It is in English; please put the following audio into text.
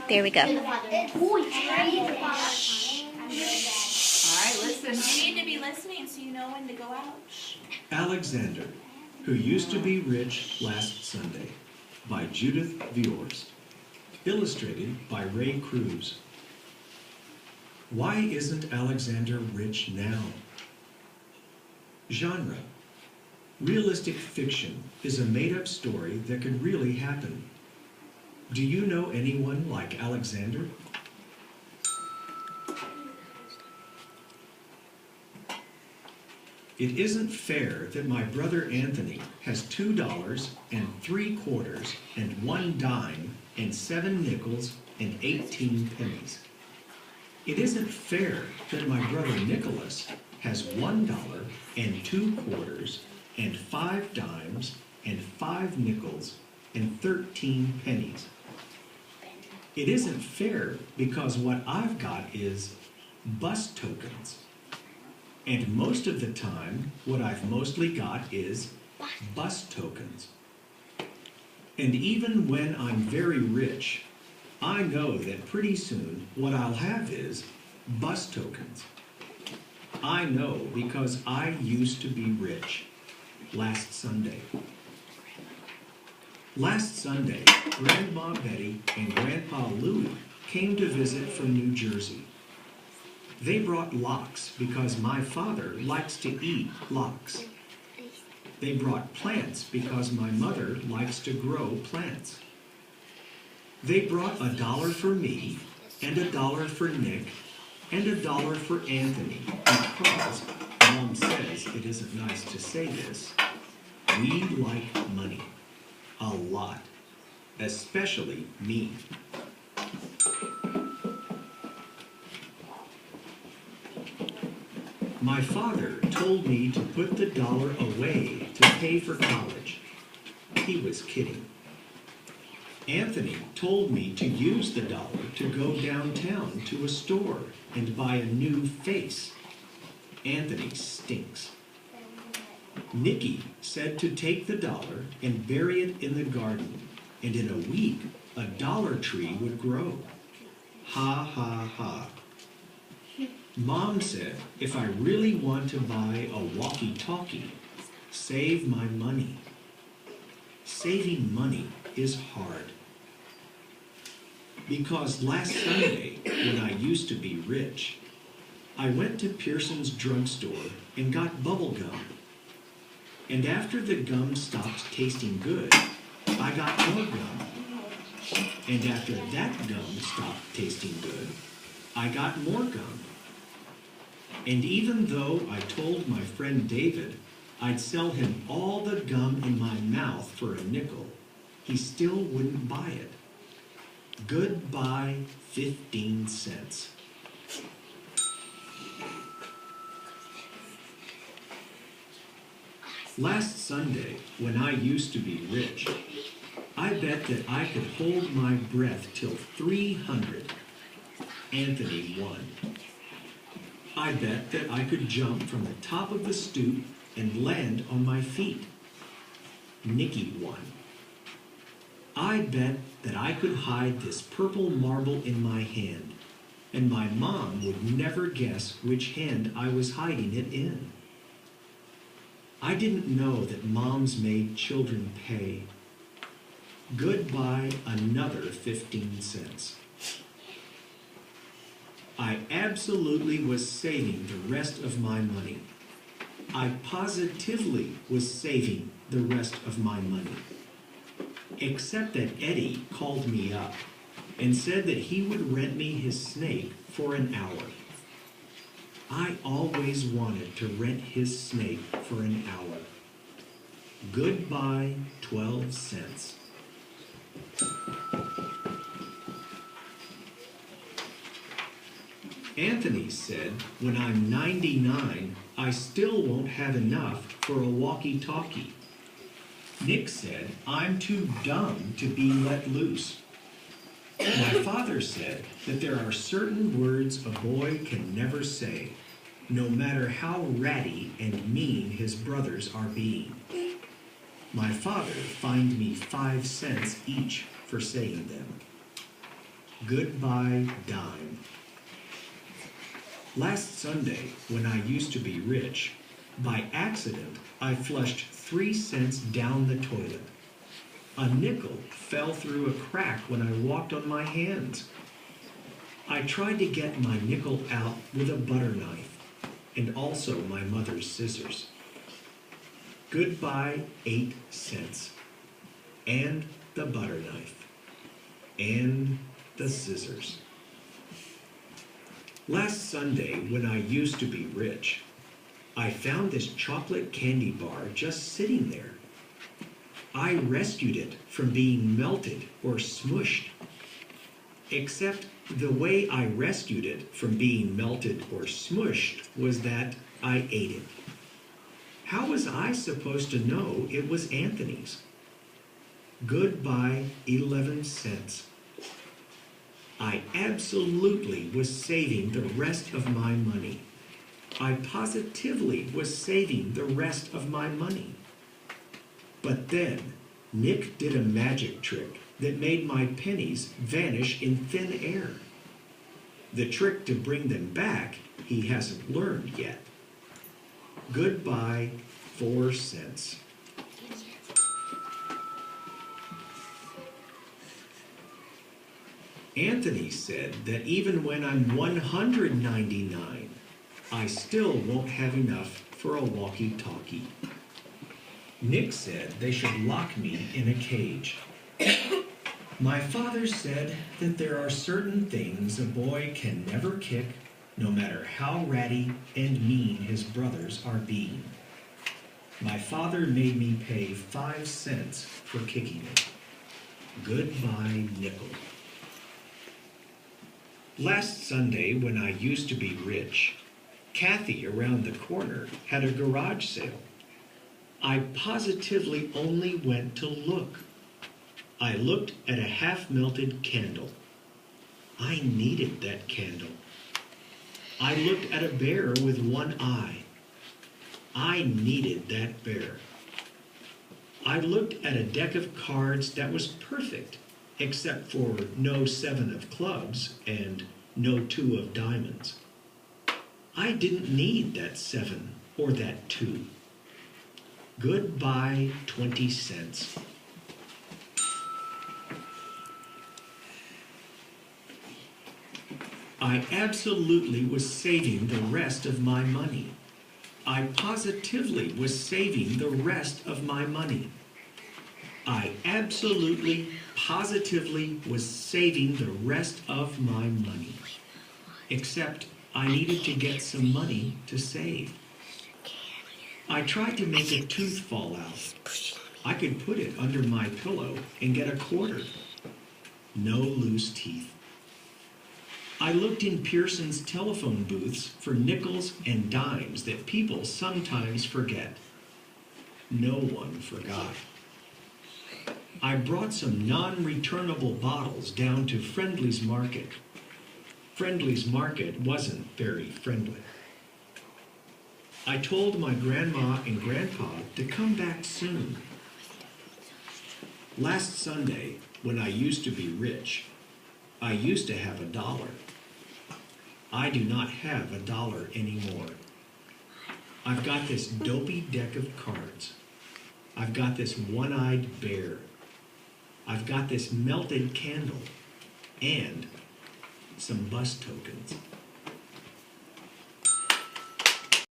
There we go. All right, listen. You need to be listening so you know when to go out. Alexander, Who Used to Be Rich Last Sunday, by Judith Viorst. Illustrated by Ray Cruz. Why isn't Alexander rich now? Genre. Realistic fiction is a made-up story that could really happen. Do you know anyone like Alexander? It isn't fair that my brother Anthony has $2 and 3/4 and 1 dime and 7 nickels and 18 pennies. It isn't fair that my brother Nicholas has $1 and 2/4 and 5 dimes and 5 nickels and 13 pennies. It isn't fair because what I've got is bus tokens. And most of the time, what I've mostly got is bus tokens. And even when I'm very rich, I know that pretty soon what I'll have is bus tokens. I know because I used to be rich last Sunday. Last Sunday, Grandma Betty and Grandpa Louie came to visit from New Jersey. They brought lox because my father likes to eat lox. They brought plants because my mother likes to grow plants. They brought $1 for me, and $1 for Nick, and $1 for Anthony, because, Mom says it isn't nice to say this, we like money. A lot. Especially me. My father told me to put the $1 away to pay for college. He was kidding. Anthony told me to use the $1 to go downtown to a store and buy a new face. Anthony stinks. Nikki said to take the $1 and bury it in the garden, and in a week a dollar tree would grow. Ha ha ha. Mom said if I really want to buy a walkie-talkie, save my money. Saving money is hard. Because last Sunday, when I used to be rich, I went to Pearson's drugstore and got bubble gum. And after the gum stopped tasting good, I got more gum. And after that gum stopped tasting good, I got more gum. And even though I told my friend David I'd sell him all the gum in my mouth for a nickel, he still wouldn't buy it. Goodbye, 15 cents. Last Sunday, when I used to be rich, I bet that I could hold my breath till 300. Anthony won. I bet that I could jump from the top of the stoop and land on my feet. Nikki won. I bet that I could hide this purple marble in my hand, and my mom would never guess which hand I was hiding it in. I didn't know that moms made children pay. Goodbye, another 15 cents. I absolutely was saving the rest of my money. I positively was saving the rest of my money. Except that Eddie called me up and said that he would rent me his snake for an hour. I always wanted to rent his snake for an hour. Goodbye, 12 cents. Anthony said, when I'm 99, I still won't have enough for a walkie-talkie. Nick said, I'm too dumb to be let loose. My father said that there are certain words a boy can never say, no matter how ratty and mean his brothers are being. My father fined me 5 cents each for saying them. Goodbye dime. Last Sunday, when I used to be rich, by accident, I flushed 3 cents down the toilet. A nickel fell through a crack when I walked on my hands. I tried to get my nickel out with a butter knife and also my mother's scissors. Goodbye 8 cents. And the butter knife. And the scissors. Last Sunday, when I used to be rich, I found this chocolate candy bar just sitting there. I rescued it from being melted or smushed. Except the way I rescued it from being melted or smushed was that I ate it. How was I supposed to know it was Anthony's? Goodbye 11 cents. I absolutely was saving the rest of my money. I positively was saving the rest of my money. But then, Nick did a magic trick that made my pennies vanish in thin air. The trick to bring them back he hasn't learned yet. Goodbye 4 cents. Anthony said that even when I'm 199, I still won't have enough for a walkie-talkie. Nick said they should lock me in a cage. My father said that there are certain things a boy can never kick, no matter how ratty and mean his brothers are being. My father made me pay 5 cents for kicking it. Goodbye, nickel. Last Sunday, when I used to be rich, Kathy around the corner had a garage sale. I positively only went to look. I looked at a half-melted candle. I needed that candle. I looked at a bear with one eye. I needed that bear. I looked at a deck of cards that was perfect, except for no 7 of clubs and no 2 of diamonds. I didn't need that 7 or that 2. Goodbye 20 cents. I absolutely was saving the rest of my money. I positively was saving the rest of my money. I absolutely, positively was saving the rest of my money. Except I needed to get some money to save. I tried to make a tooth fall out. I could put it under my pillow and get a quarter. No loose teeth. I looked in Pearson's telephone booths for nickels and dimes that people sometimes forget. No one forgot. I brought some non-returnable bottles down to Friendly's Market. Friendly's Market wasn't very friendly. I told my grandma and grandpa to come back soon. Last Sunday, when I used to be rich, I used to have $1. I do not have $1 anymore. I've got this dopey deck of cards. I've got this one-eyed bear. I've got this melted candle and some bus tokens.